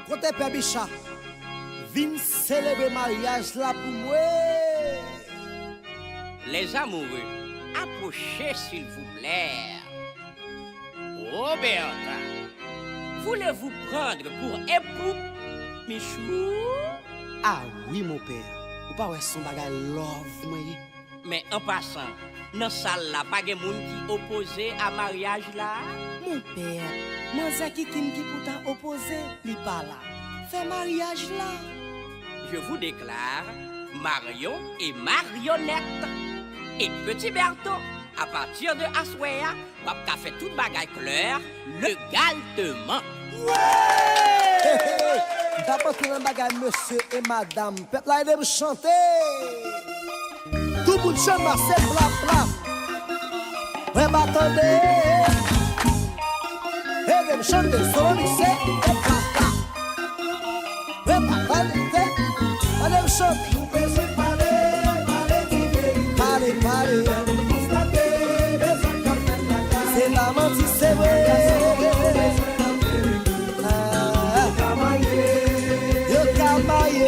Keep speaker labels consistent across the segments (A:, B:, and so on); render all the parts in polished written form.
A: Côté Père Bicha, viens célébrer mariage là pour moi.
B: Les amoureux, approchez s'il vous plaît. Roberta, voulez-vous prendre pour époux Michou?
A: Ah oui mon père, ou pas ouais son bagage love moi.
B: Mais en passant, dans salle là, pas de monde qui opposé à mariage là?
A: Mon père, moi c'est qui pourtant opposé, li pas là. Fait mariage là.
B: Je vous déclare Marion et Marionnette. Et petit Berthaud, à partir de Aswea, Papa fait toute bagaille claire, légalement.
A: Ouais! D'abord que le bagage monsieur et madame, peuple là il me chanter. Tout le monde chante Marcel bla bla. Ouais, m'attendez. Et me chanter solo mixé et bla bla. Ouais, m'attendez. Allez me chanter. Parler. C'est la menti, c'est vrai. Yo kamaye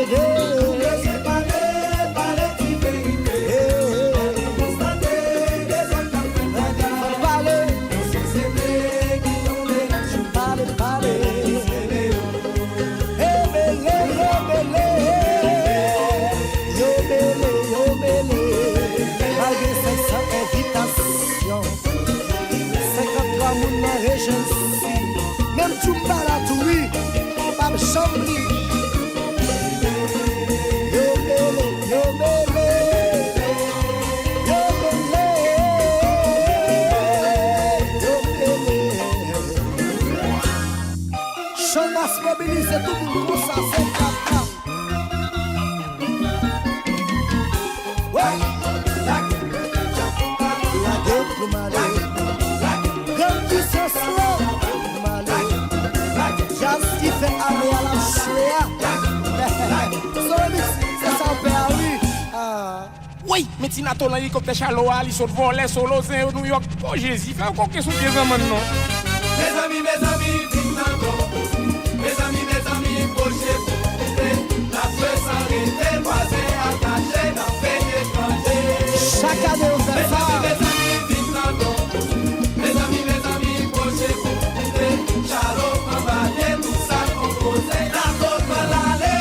A: même tu m'as la touille, pas me chambrer. Yo mele, Chamas mobilise tout le monde pour ça, c'est papa. Ouais, la gueule pour m'aller. Fait aller à la chouette. C'est ça, père, oui.
C: Oui, mais si Nato l'hélicoptère Chaloa, il saute voler solo, c'est New York. Oh Jésus, fais encore quelque chose de maintenant.
D: Mes amis, vive Nato. Mes amis, brochez pour couper. La feu s'arrête, voisin attaché, la fête étranger.
A: Chaque année, on fait ça.
D: Mes amis, vive Nato. Mes amis, brochez pour couper. Chalo, combattre, tout ça. La côte l'aller.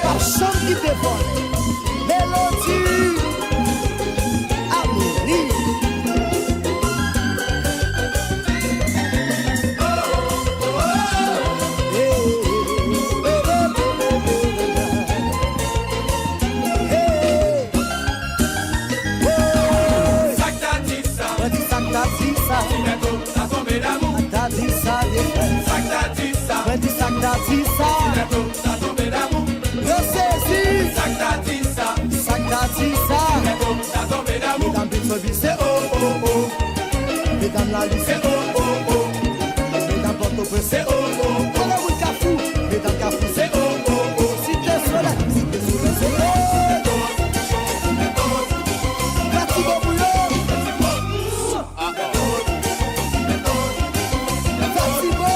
A: Par chambre qui dévore. Mélodie. Amouri. C'est oh oh oh. Mesdames la liste c'est oh oh oh. Mesdames Port-au-Prince c'est oh oh oh. Mesdames Cafou, mesdames Cafou c'est oh oh oh. Si t'es soleil c'est oh oh. Petit bon bouillon. Petit bon.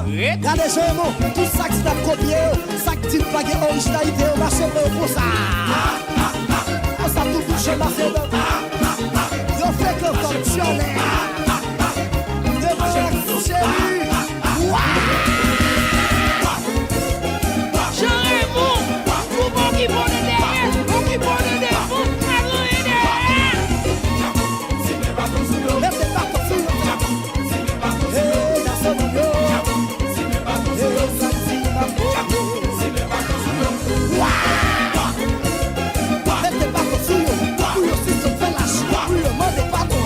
A: Regardez Jérémon, tout ça qui t'a copié, ça qui t'a pagé originalité, on a chopé pour ça. Ça tout touche ma fête. Yo fait que fonctionner. De mon chéri.
E: Jérémon, vous bon qui bon derrière, vous qui bon derrière, vous qui derrière.
A: Même des bateaux sur le cap. Hey, la sonne yo. Hey, ça dit ma peau. Même des bateaux sur le cap. Pour le système fait la chute. Pour le monde des bateaux.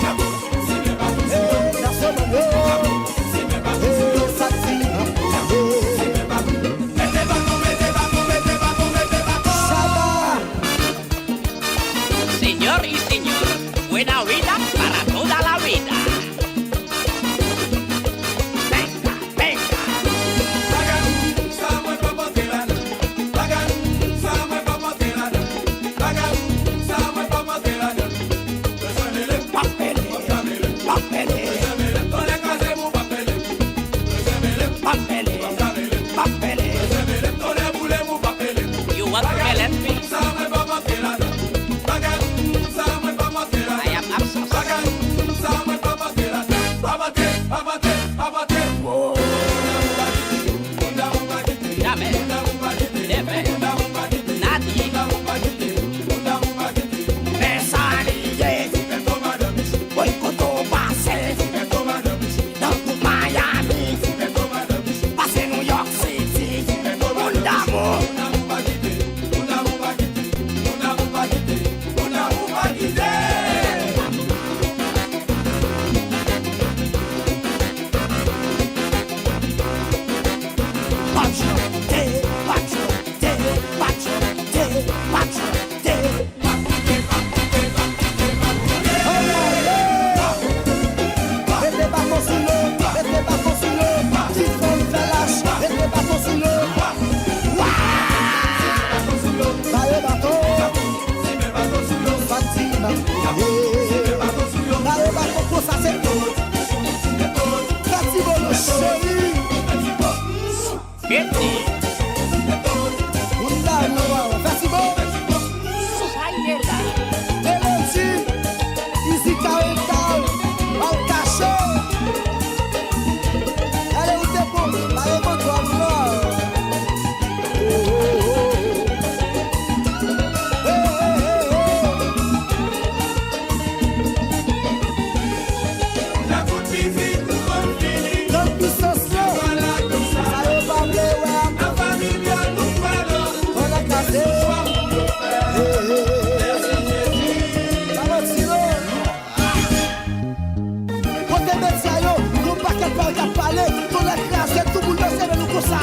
A: les médias, yo, nous pas qu'à parler, ton écrasé, tout le monde sait nous comme ça.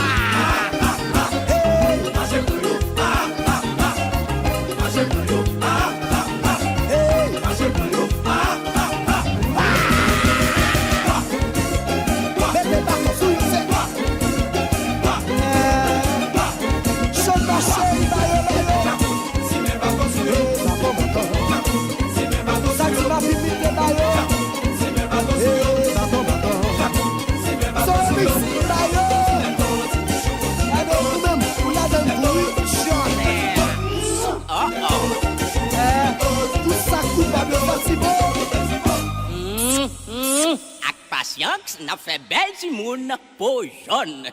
A: Hey,
D: Marchez pour yo, marchez pour yo,
A: hey,
D: marchez pour yo,
A: mettez pas comme ça, yo, c'est quoi? Son marché,
D: si mes bateaux sur yo, si mes bateaux
A: ça
D: sur
A: tu
D: yo,
A: m'as fait vite, bayo.
D: si mes bateaux sur yo, si mes bateaux
A: Son
D: sur yo,
A: mix, bayo. Allez, vous-même, vous l'avez bruit, chanter. Tout ça coupable, c'est bon.
B: Ak patience, n'a fait belle si moun pour jaune.